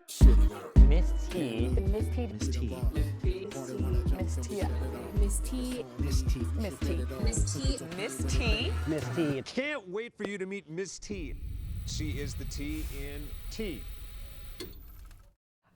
Miss T. Miss T. Miss T. Miss T. Miss T. Miss T. Miss T. Miss T. Miss T. Miss T. Can't wait for you to meet Miss T. She is the T in T.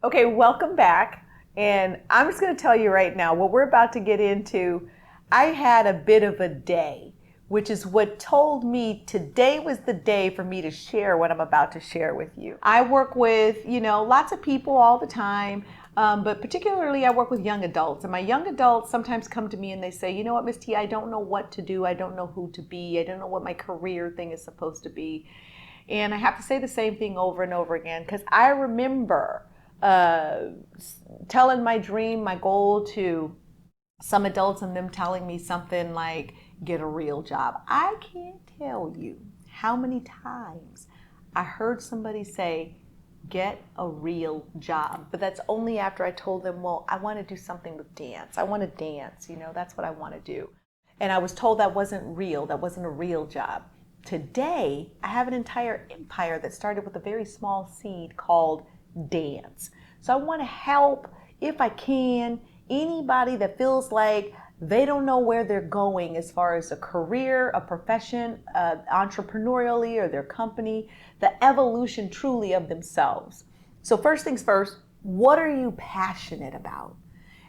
Okay, welcome back. And I'm just going to tell you right now, what we're about to get into, I had a bit of a day, which is what told me today was the day for me to share what I'm about to share with you. I work with, lots of people all the time, but particularly I work with young adults. And my young adults sometimes come to me and they say, you know what, Miss T, I don't know what to do. I don't know who to be. I don't know what my career thing is supposed to be. And I have to say the same thing over and over again because I remember telling my dream, my goal to some adults and them telling me something like, get a real job. I can't tell you how many times I heard somebody say, get a real job. But that's only after I told them, well, I want to do something with dance. I want to dance, that's what I want to do. And I was told that wasn't real. That wasn't a real job. Today, I have an entire empire that started with a very small seed called dance. So I want to help, if I can, anybody that feels like they don't know where they're going as far as a career, a profession, entrepreneurially, or their company, the evolution truly of themselves. So first things first, what are you passionate about?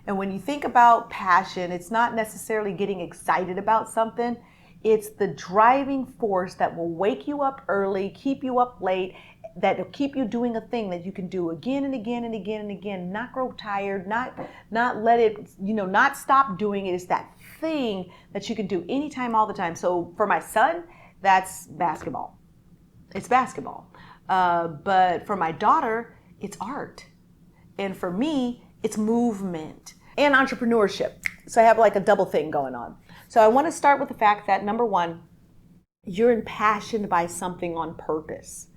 And when you think about passion, it's not necessarily getting excited about something. It's the driving force that will wake you up early, keep you up late, that will keep you doing a thing that you can do again and again and again and again, not grow tired, not let it, not stop doing it. It's that thing that you can do anytime, all the time. So for my son, that's basketball. It's basketball. But for my daughter, it's art. And for me, it's movement and entrepreneurship. So I have like a double thing going on. So I want to start with the fact that, number one, you're impassioned by something on purpose.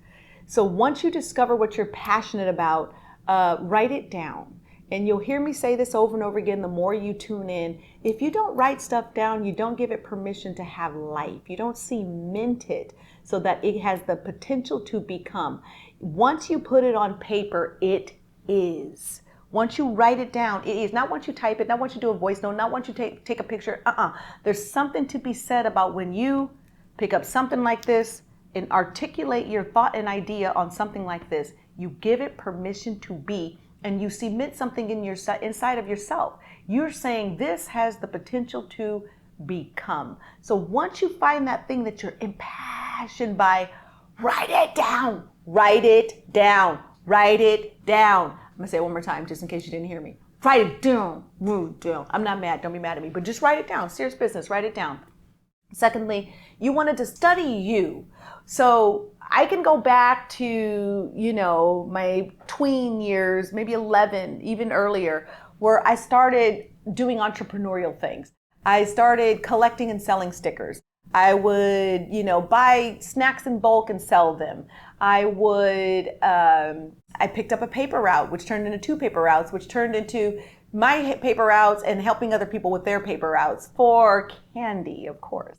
So once you discover what you're passionate about, write it down. And you'll hear me say this over and over again the more you tune in. If you don't write stuff down, you don't give it permission to have life. You don't cement it so that it has the potential to become. Once you put it on paper, it is. Once you write it down, it is. Not once you type it, not once you do a voice note, not once you take a picture. There's something to be said about when you pick up something like this and articulate your thought and idea on something like this. You give it permission to be, and you cement something in your inside of yourself. You're saying this has the potential to become. So once you find that thing that you're impassioned by, write it down. Write it down. Write it down. I'm gonna say it one more time just in case you didn't hear me. Write it down. I'm not mad. Don't be mad at me, but just write it down. Serious business. Write it down. Secondly, you wanted to study you. So I can go back to, my tween years, maybe 11, even earlier, where I started doing entrepreneurial things. I started collecting and selling stickers. I would, buy snacks in bulk and sell them. I picked up a paper route, which turned into 2 paper routes, which turned into my paper routes and helping other people with their paper routes for candy, of course.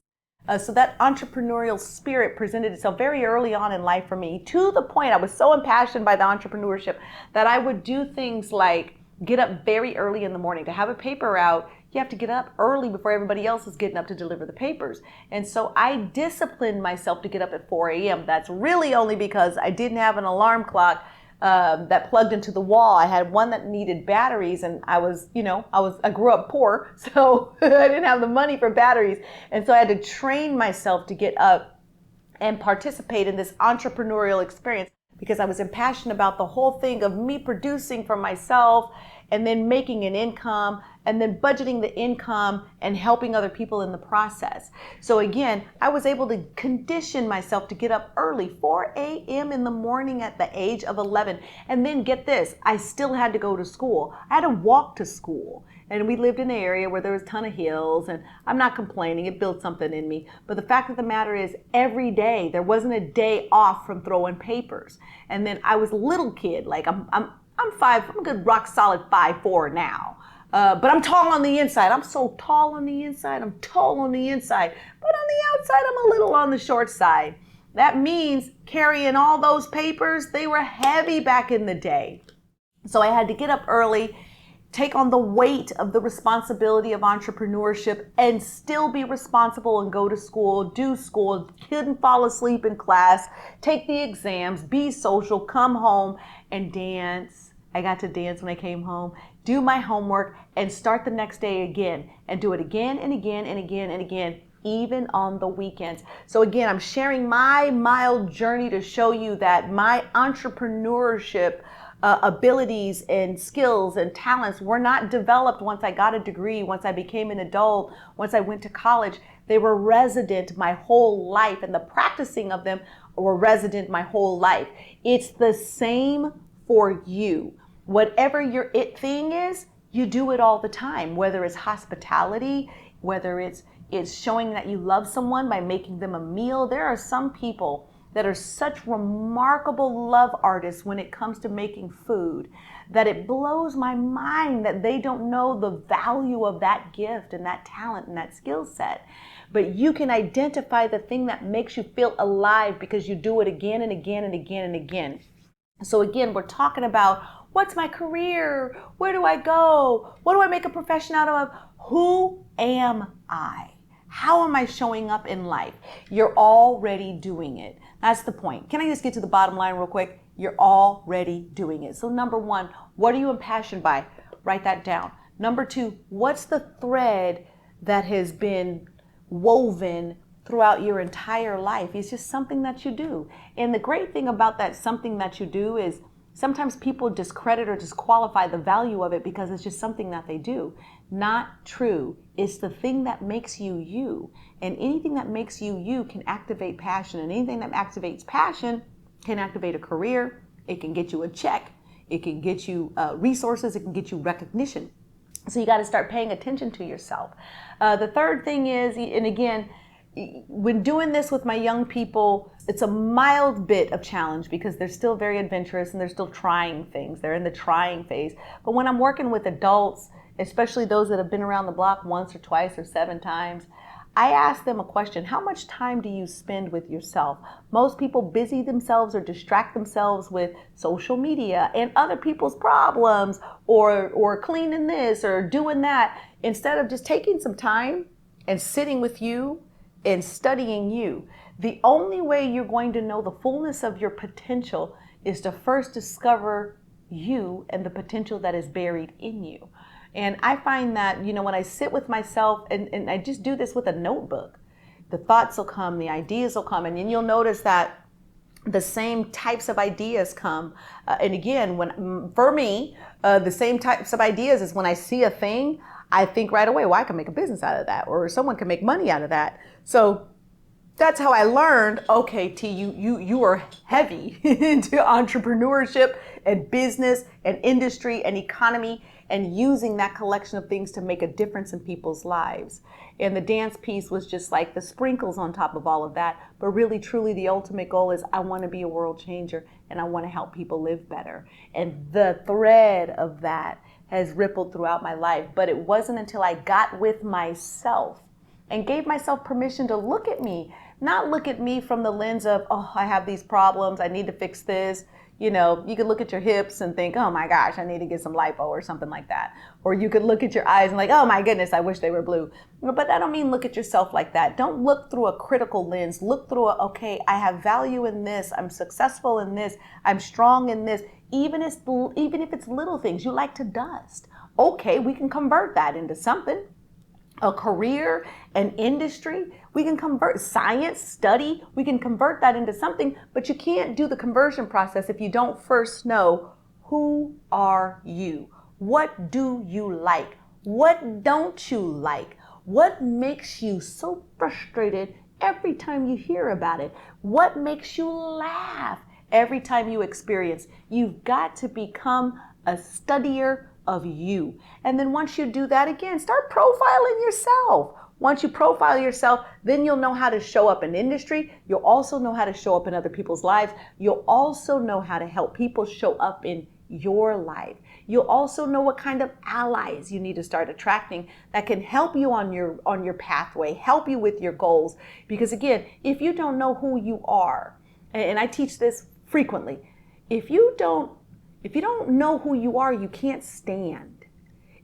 So that entrepreneurial spirit presented itself very early on in life for me, to the point I was so impassioned by the entrepreneurship that I would do things like get up very early in the morning. To have a paper route, you have to get up early before everybody else is getting up to deliver the papers. And so I disciplined myself to get up at 4 a.m. That's really only because I didn't have an alarm clock that plugged into the wall. I had one that needed batteries, and I grew up poor, so I didn't have the money for batteries. And so I had to train myself to get up and participate in this entrepreneurial experience because I was impassioned about the whole thing of me producing for myself and then making an income and then budgeting the income and helping other people in the process. So again, I was able to condition myself to get up early, 4 a.m. in the morning at the age of 11. And then get this, I still had to go to school. I had to walk to school. And we lived in an area where there was a ton of hills, and I'm not complaining, it built something in me. But the fact of the matter is, every day, there wasn't a day off from throwing papers. And then I was a little kid, like I'm a good rock solid 5'4" now. But I'm tall on the inside. I'm so tall on the inside. I'm tall on the inside. But on the outside, I'm a little on the short side. That means carrying all those papers, they were heavy back in the day. So I had to get up early, take on the weight of the responsibility of entrepreneurship, and still be responsible and go to school, do school, couldn't fall asleep in class, take the exams, be social, come home and dance. I got to dance when I came home, do my homework, and start the next day again, and do it again and again and again and again, even on the weekends. So again, I'm sharing my mild journey to show you that my entrepreneurship abilities and skills and talents were not developed once I got a degree, once I became an adult, once I went to college. They were resident my whole life, and the practicing of them were resident my whole life. It's the same for you. Whatever your it thing is, you do it all the time, whether it's hospitality, whether it's showing that you love someone by making them a meal. There are some people that are such remarkable love artists when it comes to making food that it blows my mind that they don't know the value of that gift and that talent and that skill set. But you can identify the thing that makes you feel alive because you do it again and again and again and again. So again, we're talking about what's my career? Where do I go? What do I make a profession out of? Who am I? How am I showing up in life? You're already doing it. That's the point. Can I just get to the bottom line real quick? You're already doing it. So number one, what are you impassioned by? Write that down. Number two, what's the thread that has been woven throughout your entire life? It's just something that you do. And the great thing about that something that you do is sometimes people discredit or disqualify the value of it because it's just something that they do. Not true. It's the thing that makes you you. And anything that makes you you can activate passion. And anything that activates passion can activate a career. It can get you a check. It can get you resources. It can get you recognition. So you got to start paying attention to yourself. The third thing is, and again, when doing this with my young people, it's a mild bit of challenge because they're still very adventurous and they're still trying things. They're in the trying phase. But when I'm working with adults, especially those that have been around the block once or twice or 7 times, I ask them a question. How much time do you spend with yourself? Most people busy themselves or distract themselves with social media and other people's problems or cleaning this or doing that instead of just taking some time and sitting with you and studying you. The only way you're going to know the fullness of your potential is to first discover you and the potential that is buried in you. And I find that, when I sit with myself and I just do this with a notebook, the thoughts will come, the ideas will come, and then you'll notice that the same types of ideas come. And again, for me, the same types of ideas is when I see a thing, I think right away, well, I can make a business out of that, or someone can make money out of that. So that's how I learned, okay, T, you are heavy into entrepreneurship and business and industry and economy and using that collection of things to make a difference in people's lives. And the dance piece was just like the sprinkles on top of all of that. But really, truly, the ultimate goal is I want to be a world changer and I want to help people live better. And the thread of that has rippled throughout my life. But it wasn't until I got with myself and gave myself permission to look at me, not look at me from the lens of, oh, I have these problems, I need to fix this. You could look at your hips and think, oh my gosh, I need to get some lipo or something like that. Or you could look at your eyes and like, oh my goodness, I wish they were blue. But I don't mean look at yourself like that. Don't look through a critical lens. Look through okay, I have value in this. I'm successful in this. I'm strong in this. Even if it's little things, you like to dust. Okay, we can convert that into something. A career, an industry, we can convert science, study, we can convert that into something, but you can't do the conversion process if you don't first know who are you? What do you like? What don't you like? What makes you so frustrated every time you hear about it? What makes you laugh every time you experience? You've got to become a studier of you. And then once you do that, again, start profiling yourself. Once you profile yourself, then you'll know how to show up in industry. You'll also know how to show up in other people's lives. You'll also know how to help people show up in your life. You'll also know what kind of allies you need to start attracting that can help you on your pathway, help you with your goals. Because again, if you don't know who you are, and I teach this frequently, if you If you don't know who you are, you can't stand.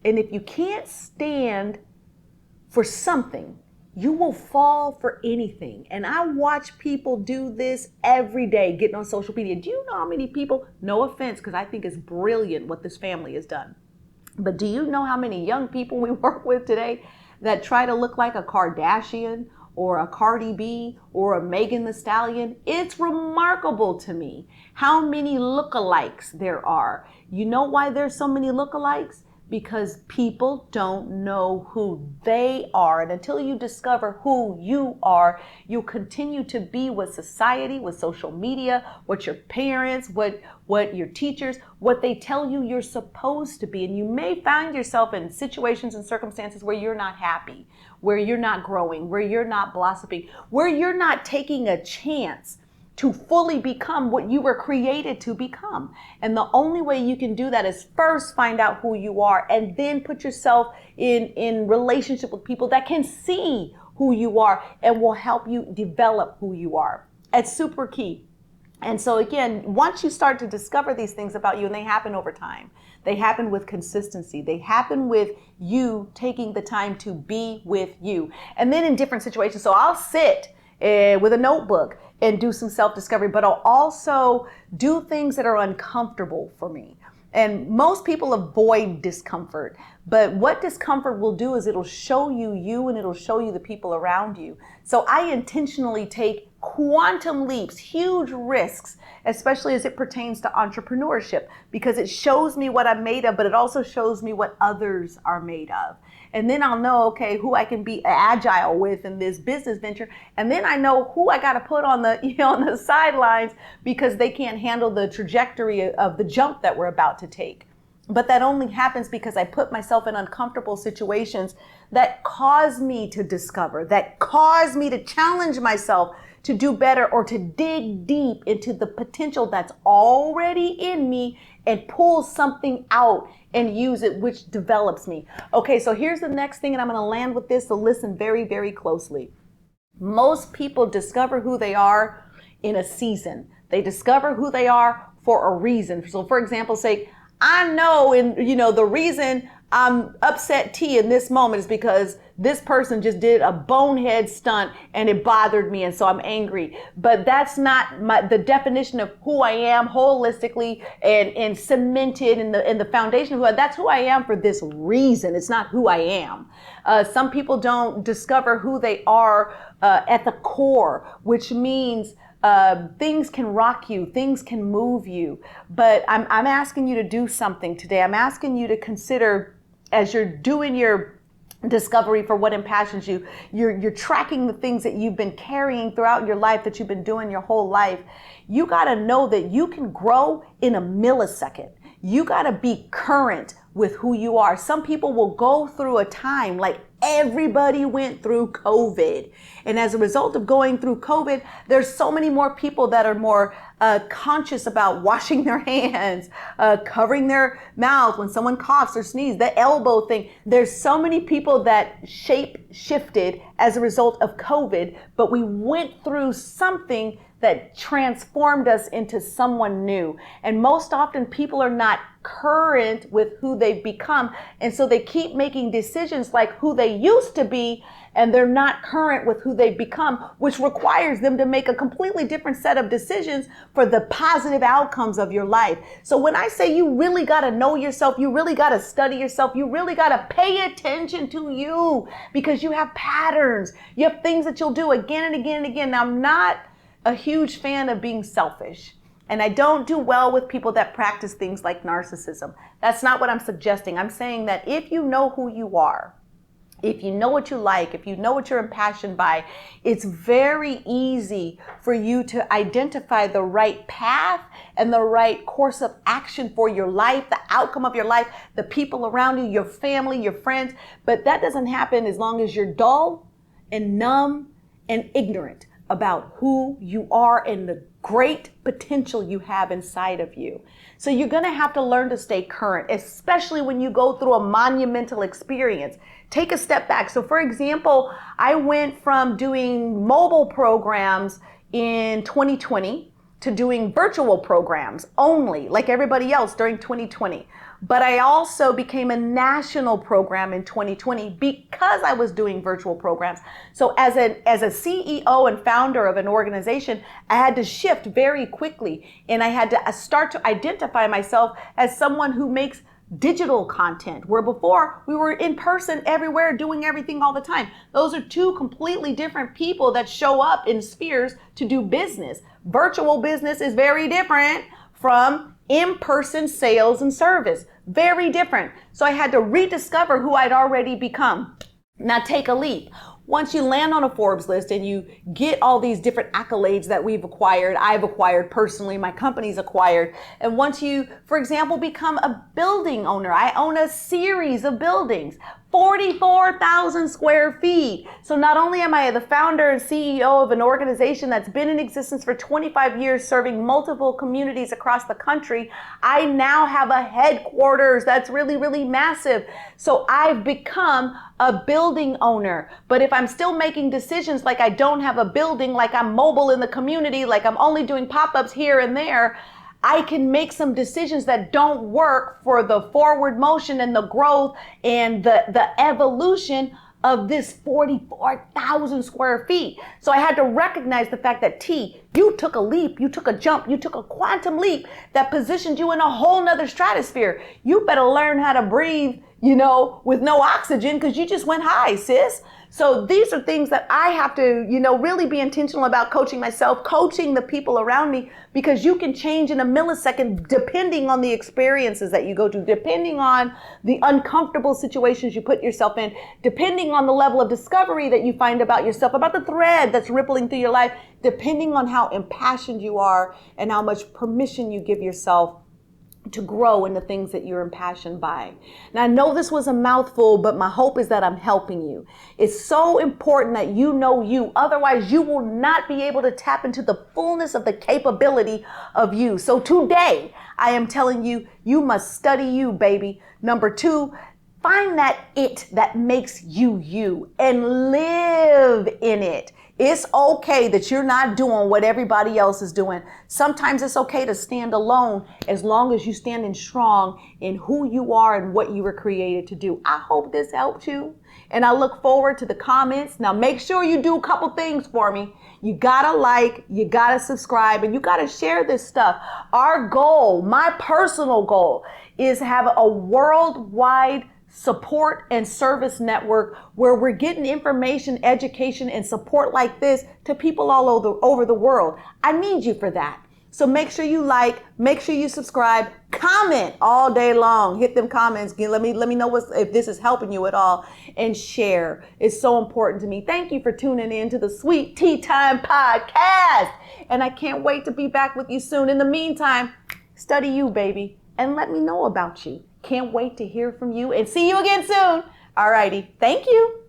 And if you can't stand for something, you will fall for anything. And I watch people do this every day, getting on social media. Do you know how many people, no offense, because I think it's brilliant what this family has done, but do you know how many young people we work with today that try to look like a Kardashian or a Cardi B or a Megan Thee Stallion? It's remarkable to me how many lookalikes there are. You know why there's so many lookalikes? Because people don't know who they are. And until you discover who you are, you'll continue to be what society, what social media, what your parents, what your teachers, what they tell you you're supposed to be. And you may find yourself in situations and circumstances where you're not happy, where you're not growing, where you're not blossoming, where you're not taking a chance to fully become what you were created to become. And the only way you can do that is first find out who you are and then put yourself in relationship with people that can see who you are and will help you develop who you are. It's super key. And so again, once you start to discover these things about you, and they happen over time, they happen with consistency, they happen with you taking the time to be with you. And then in different situations, so I'll sit with a notebook and do some self-discovery, but I'll also do things that are uncomfortable for me. And most people avoid discomfort, but what discomfort will do is it'll show you you and it'll show you the people around you. So I intentionally take quantum leaps, huge risks, especially as it pertains to entrepreneurship, because it shows me what I'm made of, but it also shows me what others are made of. And then I'll know, okay, who I can be agile with in this business venture. And then I know who I got to put on the, on the sidelines because they can't handle the trajectory of the jump that we're about to take. But that only happens because I put myself in uncomfortable situations that cause me to discover, that cause me to challenge myself to do better or to dig deep into the potential that's already in me and pull something out and use it, which develops me. Okay, so here's the next thing, and I'm going to land with this, so listen very, very closely. Most people discover who they are in a season. They discover who they are for a reason. So for example, say, I know, the reason I'm upset T in this moment is because this person just did a bonehead stunt and it bothered me, and so I'm angry. But that's not the definition of who I am holistically and cemented in the foundation of who that's who I am for this reason. It's not who I am. Some people don't discover who they are at the core, which means things can rock you, things can move you. But I'm asking you to do something today. I'm asking you to consider, as you're doing your discovery for what impassions you, you're tracking the things that you've been carrying throughout your life, that you've been doing your whole life. You got to know that you can grow in a millisecond. You got to be current with who you are. Some people will go through a time like everybody went through COVID. And as a result of going through COVID, there's so many more people that are more conscious about washing their hands, covering their mouth when someone coughs or sneezes, the elbow thing. There's so many people that shape shifted as a result of COVID, but we went through something that transformed us into someone new. And most often people are not current with who they've become. And so they keep making decisions like who they used to be, and they're not current with who they've become, which requires them to make a completely different set of decisions for the positive outcomes of your life. So when I say you really got to know yourself, you really got to study yourself, you really got to pay attention to you, because you have patterns, you have things that you'll do again and again and again. Now, I'm not a huge fan of being selfish, and I don't do well with people that practice things like narcissism. That's not what I'm suggesting. I'm saying that if you know who you are, if you know what you like, if you know what you're impassioned by, it's very easy for you to identify the right path and the right course of action for your life, the outcome of your life, the people around you, your family, your friends. But that doesn't happen as long as you're dull and numb and ignorant about who you are and the great potential you have inside of you. So you're going to have to learn to stay current, especially when you go through a monumental experience. Take a step back. So for example, I went from doing mobile programs in 2020 to doing virtual programs only, like everybody else during 2020. But I also became a national program in 2020 because I was doing virtual programs. So as a CEO and founder of an organization, I had to shift very quickly, and I had to start to identify myself as someone who makes digital content, where before we were in person everywhere doing everything all the time. Those are two completely different people that show up in spheres to do business. Virtual business is very different from in-person sales and service. Very different. So I had to rediscover who I'd already become. Now take a leap. Once you land on a Forbes list and you get all these different accolades that I've acquired personally, my company's acquired. And once you, for example, become a building owner, I own a series of buildings, 44,000 square feet. So not only am I the founder and CEO of an organization that's been in existence for 25 years, serving multiple communities across the country, I now have a headquarters that's really, really massive. So I've become a building owner. But if I'm still making decisions like I don't have a building, like I'm mobile in the community, like I'm only doing pop-ups here and there, I can make some decisions that don't work for the forward motion and the growth and the evolution of this 44,000 square feet. So I had to recognize the fact that you took a leap, you took a jump, you took a quantum leap that positioned you in a whole nother stratosphere. You better learn how to breathe, with no oxygen, because you just went high, sis. So these are things that I have to, really be intentional about coaching myself, coaching the people around me, because you can change in a millisecond depending on the experiences that you go to, depending on the uncomfortable situations you put yourself in, depending on the level of discovery that you find about yourself, about the thread that's rippling through your life, depending on how impassioned you are and how much permission you give yourself to grow in the things that you're impassioned by. Now, I know this was a mouthful, but my hope is that I'm helping you. It's so important that you know you. Otherwise, you will not be able to tap into the fullness of the capability of you. So today, I am telling you, you must study you, baby. Number 2, find that it that makes you you and live in it. It's okay that you're not doing what everybody else is doing. Sometimes it's okay to stand alone as long as you standing strong in who you are and what you were created to do. I hope this helped you, and I look forward to the comments. Now make sure you do a couple things for me. You gotta like, you gotta subscribe, and you gotta share this stuff. Our goal, my personal goal, is to have a worldwide support and service network where we're getting information, education, and support like this to people all over the world. I need you for that. So make sure you like, make sure you subscribe, comment all day long. Hit them comments. Let me know if this is helping you at all, and share. It's so important to me. Thank you for tuning in to the Sweetteetime podcast. And I can't wait to be back with you soon. In the meantime, study you, baby, and let me know about you. Can't wait to hear from you and see you again soon. All righty. Thank you.